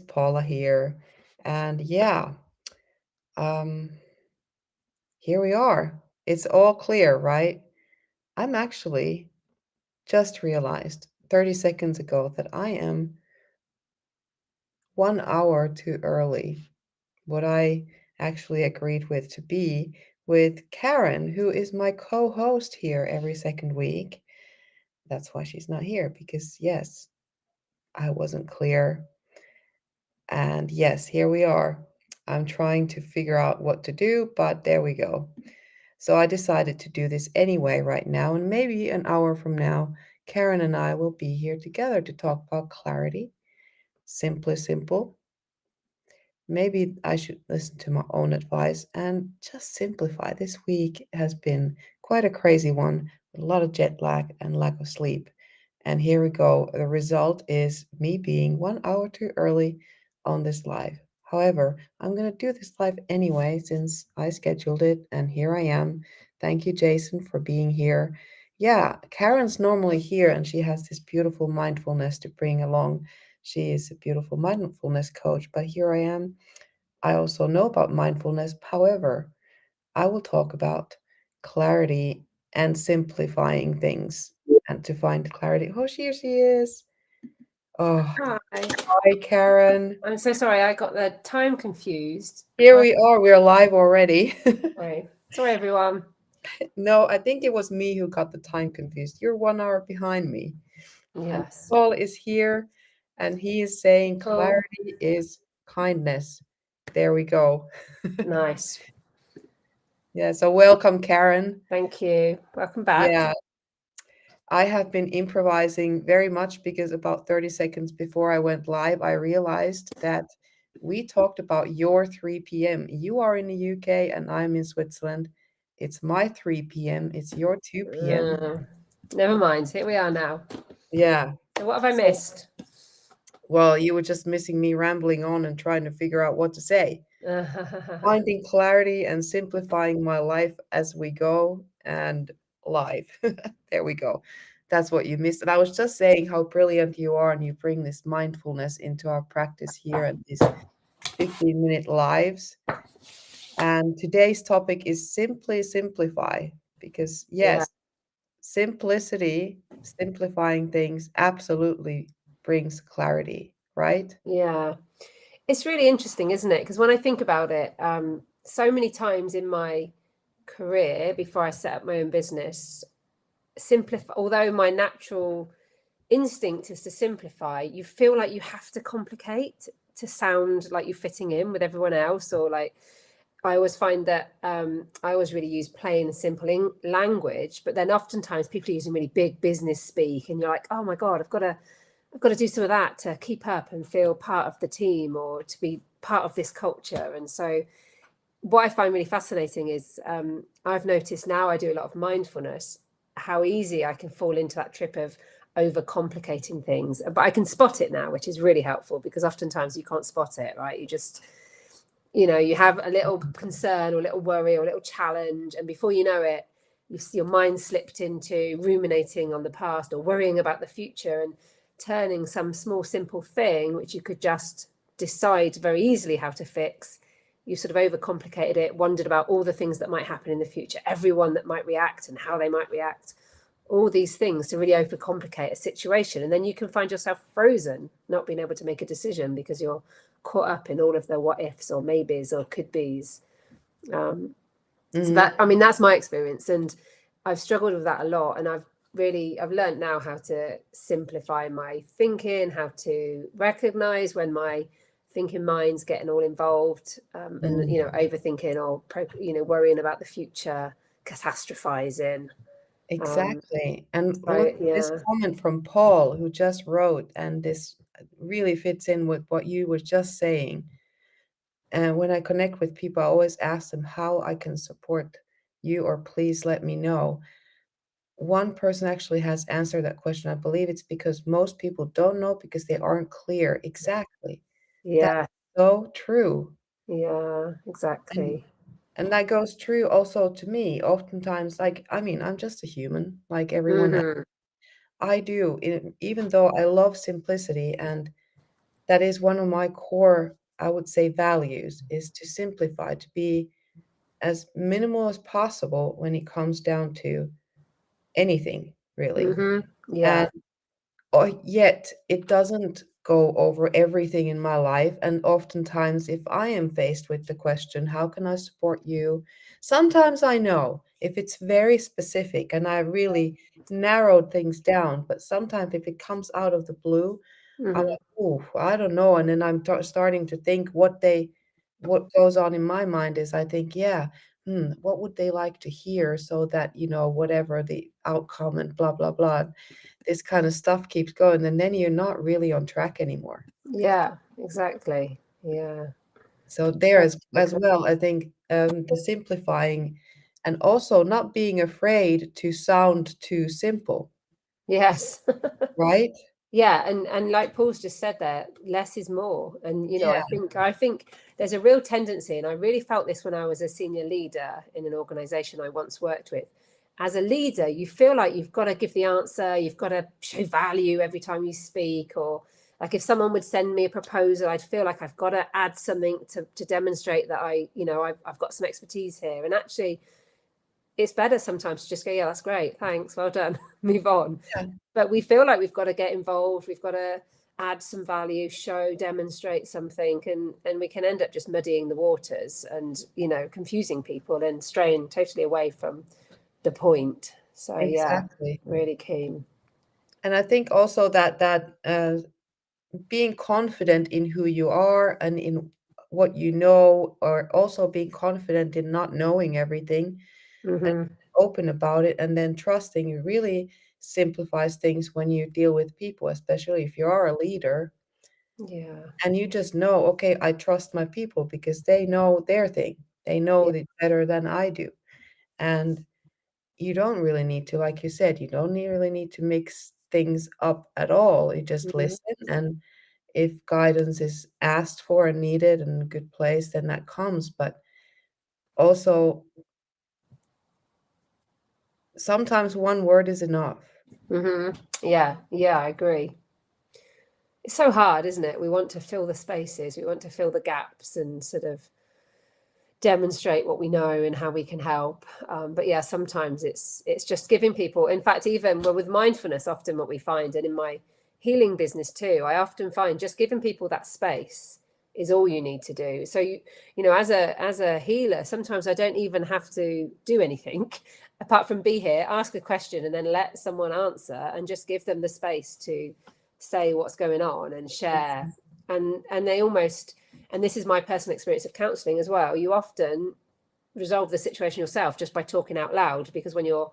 Paula here. And um, here we are. It's all clear, right? I'm actually just realized 30 seconds ago that I am 1 hour too early. What I actually agreed with to be with Karen, who is my co host here every second week. That's why she's not here, because yes, I wasn't clear. And yes, here we are. I'm trying to figure out what to do, but there we go. So I decided to do this anyway right now, and maybe an hour from now, Karen and I will be here together to talk about clarity. Simply simple. Maybe I should listen to my own advice and just simplify. This week has been quite a crazy one, with a lot of jet lag and lack of sleep. And here we go. The result is me being 1 hour too early on this live. However, I'm going to do this live anyway since I scheduled it, and here I am. Thank you, Jason, for being here. Yeah, Karen's normally here and she has this beautiful mindfulness to bring along. She is a beautiful mindfulness coach, but here I am. I also know about mindfulness. However, I will talk about clarity and simplifying things and to find clarity. Oh, here she is. Oh, Hi. hi, Karen. I'm so sorry, I got the time confused. Here we are. We're live already. Sorry, everyone. No, I think it was me who got the time confused. You're 1 hour behind me. And Yes. Paul is here and he is saying Cool. clarity is kindness. There we go. Nice. Yeah, so welcome, Karen. Thank you. Welcome back. Yeah, I have been improvising very much because about 30 seconds before I went live, I realized that we talked about your 3 p.m. You are in the UK and I'm in Switzerland. It's my 3 p.m. It's your 2 p.m. Uh, Never mind. Here we are now. Yeah. So, what have I So, missed? well, you were just missing me rambling on and trying to figure out what to say. Finding clarity and simplifying my life as we go and live. There we go. That's what you missed. And I was just saying how brilliant you are, and you bring this mindfulness into our practice here at these 15-minute lives. And today's topic is simply simplify, because Yeah. yes, simplicity, simplifying things absolutely brings clarity, right? Yeah. It's really interesting, isn't it? Because when I think about it, so many times in my career before I set up my own business, simplify, although my natural instinct is to simplify, you feel like you have to complicate to sound like you're fitting in with everyone else, or like I always find that I always really use plain and simple language, but then oftentimes people are using really big business speak, and you're like, oh my god, I've got to do some of that to keep up and feel part of the team or to be part of this culture. And so what I find really fascinating is I've noticed now I do a lot of mindfulness, how easy I can fall into that trip of overcomplicating things. But I can spot it now, which is really helpful because oftentimes you can't spot it, right? You just, you have a little concern or a little worry or a little challenge. And before you know it, your mind slipped into ruminating on the past or worrying about the future and turning some small, simple thing, which you could just decide very easily how to fix. You sort of overcomplicated it, wondered about all the things that might happen in the future, everyone that might react and how they might react, all these things to really overcomplicate a situation. And then you can find yourself frozen, not being able to make a decision because you're caught up in all of the what ifs or maybes or could be's. So Hmm. that, I mean, that's my experience. And I've struggled with that a lot. And I've learned now how to simplify my thinking, how to recognize when my thinking mind's getting all involved, and overthinking or worrying about the future, catastrophizing. um Exactly. And look so at this yeah. comment from Paul, who just wrote, and this really fits in with what you were just saying. And when I connect with people, I always ask them how I can support you, or please let me know. One person actually has answered that question. I believe it's because most people don't know because they aren't clear. Exactly. That's Yeah. so true. Yeah, And exactly. and that goes true also to me. Oftentimes, like, I mean, I'm just a human, like everyone else. Hmm. I do, even though I love simplicity and that is one of my core, I would say, values, is to simplify, to be as minimal as possible when it comes down to anything, really. And Yeah. yet it doesn't go over everything in my life. And oftentimes, if I am faced with the question, how can I support you? Sometimes I know if it's very specific and I really narrowed things down, but sometimes if it comes out of the blue, I'm Hmm. like, "Oh, I don't know," and then I'm starting to think what goes on in my mind is I think, "Yeah, what would they like to hear so that, whatever the outcome and blah, blah, blah," this kind of stuff keeps going, and then you're not really on track anymore. Yeah, exactly. Yeah. So there Yeah, as well, I think, the simplifying and also not being afraid to sound too simple, yes. right? Yeah, and like Paul's just said there, less is more. And Yeah, I think there's a real tendency, and I really felt this when I was a senior leader in an organization I once worked with. As a leader, you feel like you've got to give the answer, you've got to show value every time you speak, or like if someone would send me a proposal, I'd feel like I've got to add something to demonstrate that I've got some expertise here. And actually, it's better sometimes to just go, yeah, that's great, thanks, well done, move on. yeah, But we feel like we've got to get involved, we've got to add some value, show, demonstrate something, and we can end up just muddying the waters and confusing people and straying totally away from the point. So yeah, exactly. really keen. And I think also that being confident in who you are and in what you know, or also being confident in not knowing everything and Hmm. open about it, and then trusting, it really simplifies things when you deal with people, especially if you are a leader Yeah. and you just know, okay, I trust my people because they know their thing. They know Yeah. it better than I do. And you don't really need to, like you said, you don't really need to mix things up at all. You just Hmm. listen, and if guidance is asked for and needed and a good place, then that comes. But also, sometimes one word is enough. Hmm. Yeah. Yeah, I agree. It's so hard, isn't it? We want to fill the spaces, we want to fill the gaps and sort of demonstrate what we know and how we can help. But yeah, sometimes it's just giving people. In fact, even well, with mindfulness, often what we find, and in my healing business too, I often find just giving people that space is all you need to do. So as a healer, sometimes I don't even have to do anything apart from be here, ask a question, and then let someone answer, and just give them the space to say what's going on and share. And they almost, and this is my personal experience of counselling as well, you often resolve the situation yourself just by talking out loud, because when you're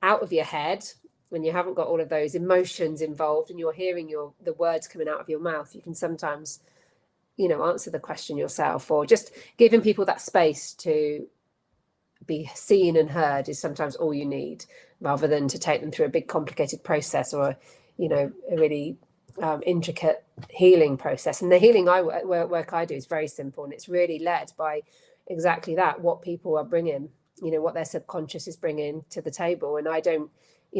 out of your head, when you haven't got all of those emotions involved and you're hearing the words coming out of your mouth, you can sometimes answer the question yourself, or just giving people that space to be seen and heard is sometimes all you need, rather than to take them through a big complicated process, or a really intricate healing process. And the healing work I do is very simple, and it's really led by exactly that, what people are bringing, what their subconscious is bringing to the table. And I don't,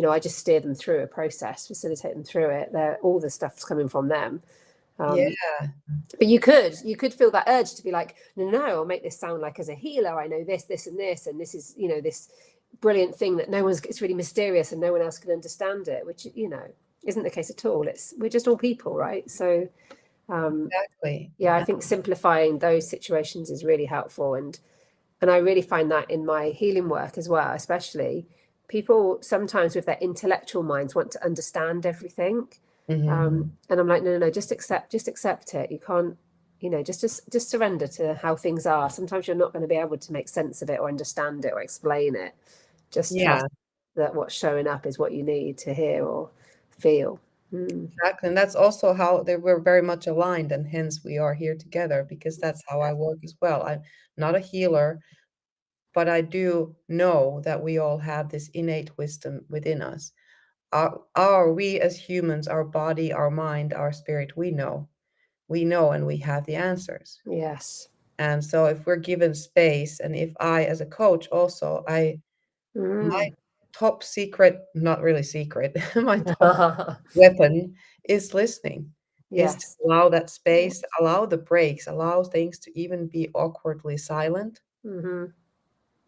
I just steer them through a process, facilitate them through it. All the stuff's coming from them. Yeah, um, but you could feel that urge to be like, no, no, I'll make this sound like, as a healer, I know this and this, and this is this brilliant thing that it's really mysterious and no one else can understand it, which isn't the case at all. We're just all people, right? So exactly. yeah, I think simplifying those situations is really helpful. And I really find that in my healing work as well, especially people sometimes with their intellectual minds want to understand everything. Hmm. And I'm like, no, no, no, just accept it. You can't, just surrender to how things are. Sometimes you're not going to be able to make sense of it or understand it or explain it. Just Yeah, trust that what's showing up is what you need to hear or feel. Mm. exactly. And that's also how they were very much aligned, and hence we are here together because that's how I work as well. I'm not a healer, but I do know that we all have this innate wisdom within us. We as humans, our body, our mind, our spirit, we know, and we have the answers. Yes. And so if we're given space, and if I, as a coach, also, my Mm. top secret, not really secret, my top weapon is listening. is to Yes. allow that space, allow the breaks, allow things to even be awkwardly silent, Mm-hmm.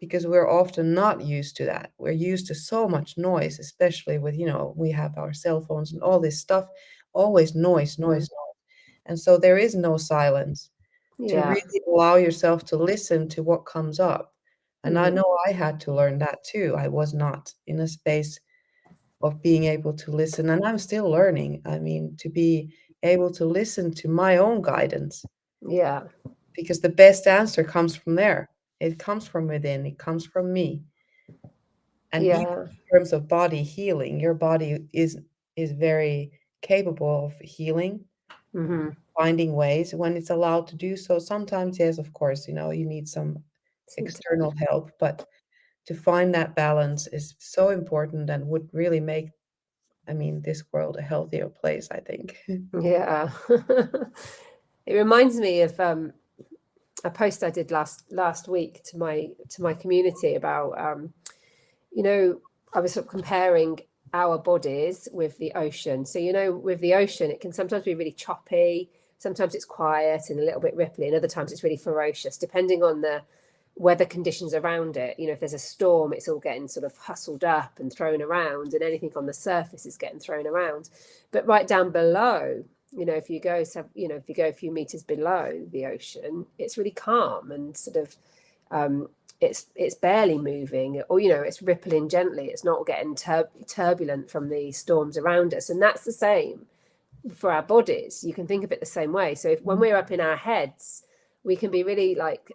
because we're often not used to that. We're used to so much noise, especially with, we have our cell phones and all this stuff, always noise, noise, noise. And so there is no silence to Yeah. really allow yourself to listen to what comes up. And I Mm-hmm. know I had to learn that too. I was not in a space of being able to listen, and I'm still learning. I mean, to be able to listen to my own guidance, Yeah. because the best answer comes from there. It comes from within, it comes from me. And even Yeah. in terms of body healing, your body is very capable of healing, Mm-hmm. finding ways when it's allowed to do so. Sometimes, yes, of course, you need some external help, but to find that balance is so important and would really make, I mean, this world a healthier place, I think. Yeah. It reminds me of a post I did last week to my community about I was sort of comparing our bodies with the ocean. So with the ocean, it can sometimes be really choppy, sometimes it's quiet and a little bit ripply, and other times it's really ferocious, depending on the weather conditions around it. If there's a storm, it's all getting sort of hustled up and thrown around, and anything on the surface is getting thrown around. But right down below, if you go a few meters below the ocean, it's really calm and sort of it's barely moving, or it's rippling gently. It's not getting turbulent from the storms around us, and that's the same for our bodies. You can think of it the same way. So when we're up in our heads, we can be really like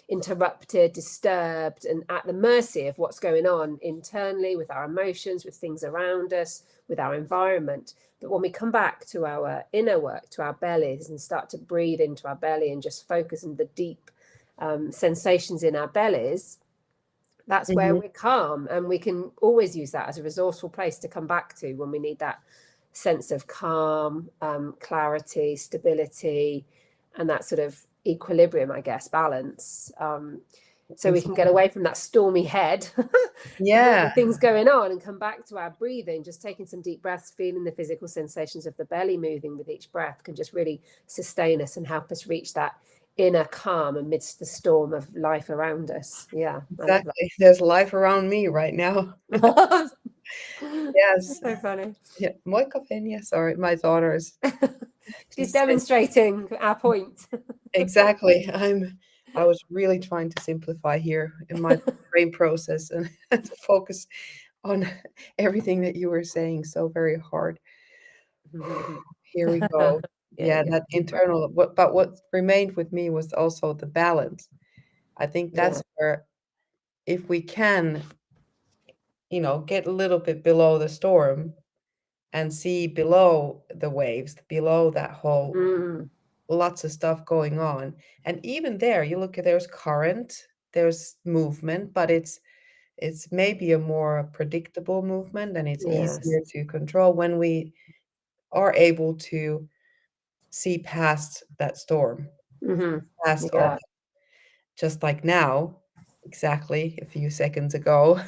interrupted, disturbed, and at the mercy of what's going on internally with our emotions, with things around us, with our environment. But when we come back to our inner work, to our bellies, and start to breathe into our belly and just focus on the deep sensations in our bellies, that's where Mhm. we're calm, and we can always use that as a resourceful place to come back to when we need that sense of calm, clarity, stability, and that sort of equilibrium, I guess, balance. So we can get away from that stormy head with all Yeah, the things going on and come back to our breathing, just taking some deep breaths, feeling the physical sensations of the belly moving with each breath can just really sustain us and help us reach that inner calm amidst the storm of life around us. Yeah, I love exactly. There's life around me right now. that. Yes. So funny. Yeah. Moi Kafenia, sorry, my daughter's She's just said demonstrating our point. exactly. I was really trying to simplify here in my brain process and to focus on everything that you were saying so very hard. Here we go. Yeah, Yeah, yeah, that internal, but what remained with me was also the balance. I think yeah. that's where, if we can, get a little bit below the storm and see below the waves, below that whole Mm, lots of stuff going on. And even there, you look at, there's current, there's movement, but it's maybe a more predictable movement, and it's yes. easier to control when we are able to see past that storm, Hmm. past all Yeah. that. Just like now, exactly a few seconds ago,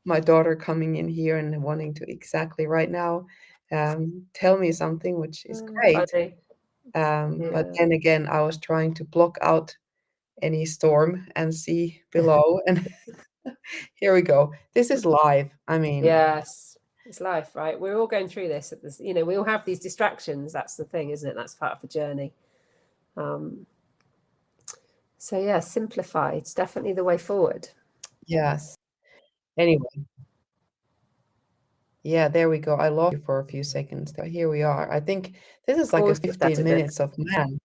my daughter coming in here and wanting to exactly right now tell me something, which is great. Funny. But Yeah. then again, I was trying to block out any storm and see below. And here we go. This is live. I mean, Yes. It's life, right? We're all going through this at this, we all have these distractions. That's the thing, isn't it? That's part of the journey. Um, so yeah, simplify. It's definitely the way forward. yes. Anyway, yeah, there we go. I lost you for a few seconds. Here we are. I think this is like a Paul's just 15 added a minutes of man.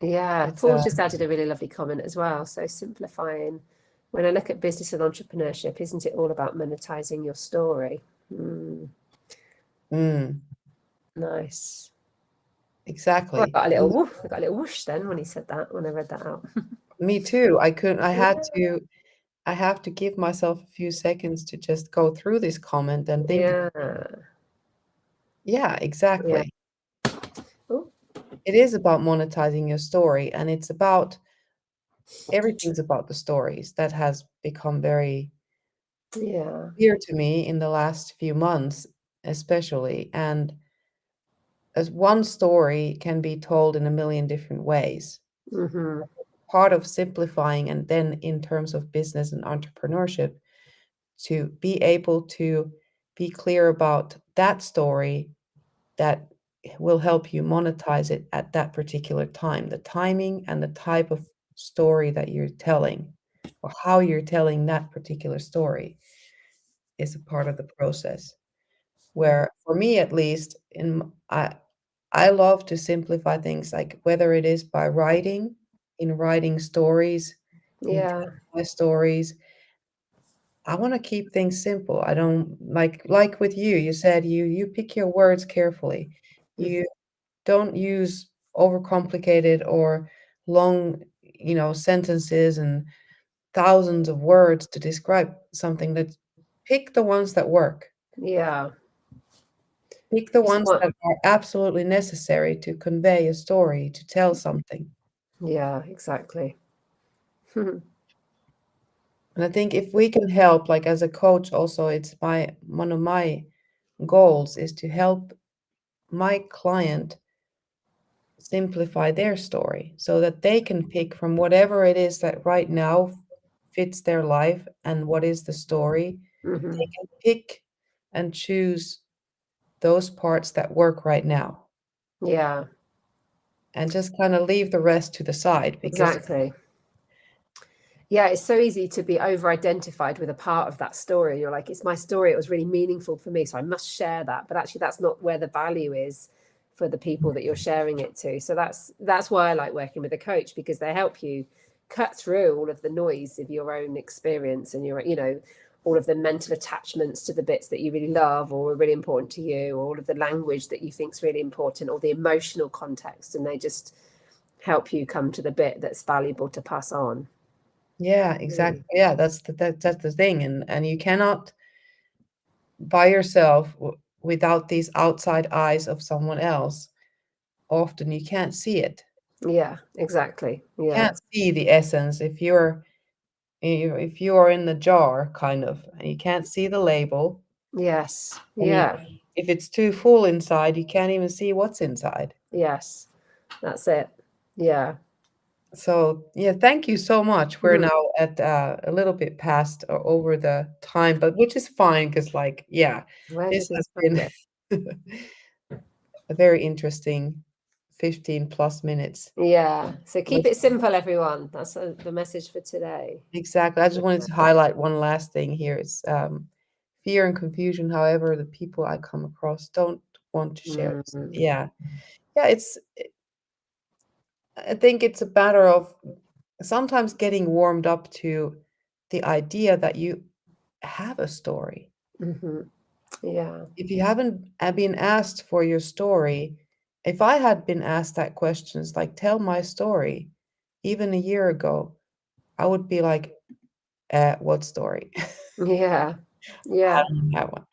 Yeah, It's Paul's just added a really lovely comment as well. So simplifying. When I look at business and entrepreneurship, isn't it all about monetizing your story? mm, Nice. Oh, exactly. And I got a little whoosh then when he said that, when I read that out. me too. Yeah. I have to give myself a few seconds to just go through this comment and think, Yeah. yeah, Yeah. exactly. Oh, It is about monetizing your story, and it's about everything's about the stories. That has become very yeah. clear to me in the last few months, especially. And as one story can be told in a million different ways. Mm-hmm. Part of simplifying, and then in terms of business and entrepreneurship, to be able to be clear about that story that will help you monetize it at that particular time, the timing and the type of story that you're telling, or how you're telling that particular story is a part of the process. Mm. Where for me at least, I love to simplify things, like whether it is by writing, in writing stories, in Yeah. telling my stories. I want to keep things simple. I don't like with you. You said you pick your words carefully. Mhm. You don't use overcomplicated or long, sentences and thousands of words to describe something. That pick the ones that work. Yeah. Pick the It's ones what? that are absolutely necessary to convey a story, to tell something. Yeah, exactly. And I think if we can help, like as a coach, also, it's my one of my goals is to help my client simplify their story so that they can pick from whatever it is that right now fits their life and what is the story. Hmm. They can pick and choose those parts that work right now Yeah, and just kind of leave the rest to the side because exactly. Yeah, it's so easy to be over identified with a part of that story. You're like, it's my story. It was really meaningful for me. So I must share that. But actually, that's not where the value is for the people that you're sharing it to. So that's why I like working with a coach, because they help you cut through all of the noise of your own experience and all of the mental attachments to the bits that you really love or are really important to you, or all of the language that you think is really important, or the emotional context. And they just help you come to the bit that's valuable to pass on. yeah, exactly. Really. Yeah, that's the thing, and you cannot by yourself without these outside eyes of someone else. Often you can't see it. Yeah, exactly. You Yeah. can't see the essence if you are in the jar, kind of, and you can't see the label, Yes. and Yeah. if it's too full inside, you can't even see what's inside. Yes. That's it. Yeah. So yeah, thank you so much. We're Mhm. now at a little bit past or over the time, but which is fine because, like, yeah, Where this did this has time been go? a very interesting 15 plus minutes. Yeah. So keep Let's it simple, everyone. That's the message for today. exactly. I just wanted to highlight one last thing here. It's fear and confusion. However, the people I come across don't want to share. Mm. Yeah, yeah. I think it's a matter of sometimes getting warmed up to the idea that you have a story. Hmm. Yeah. If you haven't been asked for your story, if I had been asked that questions like tell my story, even a year ago, I would be like, what story? Yeah. I Yeah. don't have one.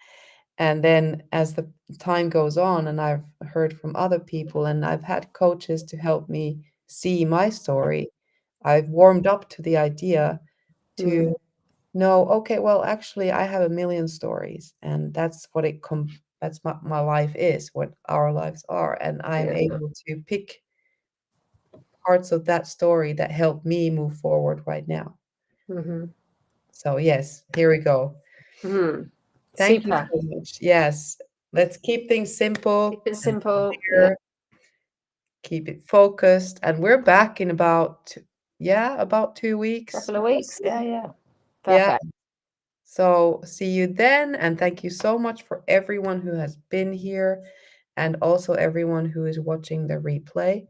And then as the time goes on, and I've heard from other people, and I've had coaches to help me see my story, I've warmed up to the idea Mm. to know, okay, well, actually, I have a million stories, and that's what that's what my life is, what our lives are, and I'm Yeah. able to pick parts of that story that help me move forward right now. Hmm. So yes, here we go. Mm. Thank you Super. so much. Yes, let's keep things Keep simple it and simple. Yeah. clear, keep it focused, and we're back in about 2 weeks. Couple of weeks. Yeah. Yeah. Yeah. Perfect. So see you then, and thank you so much for everyone who has been here and also everyone who is watching the replay.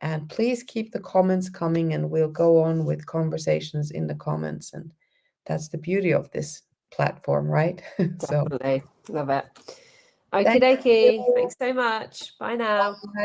And please keep the comments coming, and we'll go on with conversations in the comments. And that's the beauty of this platform, right? So Definitely. Love it. Okie thank dokie. you. Thanks so much. Bye now. Bye.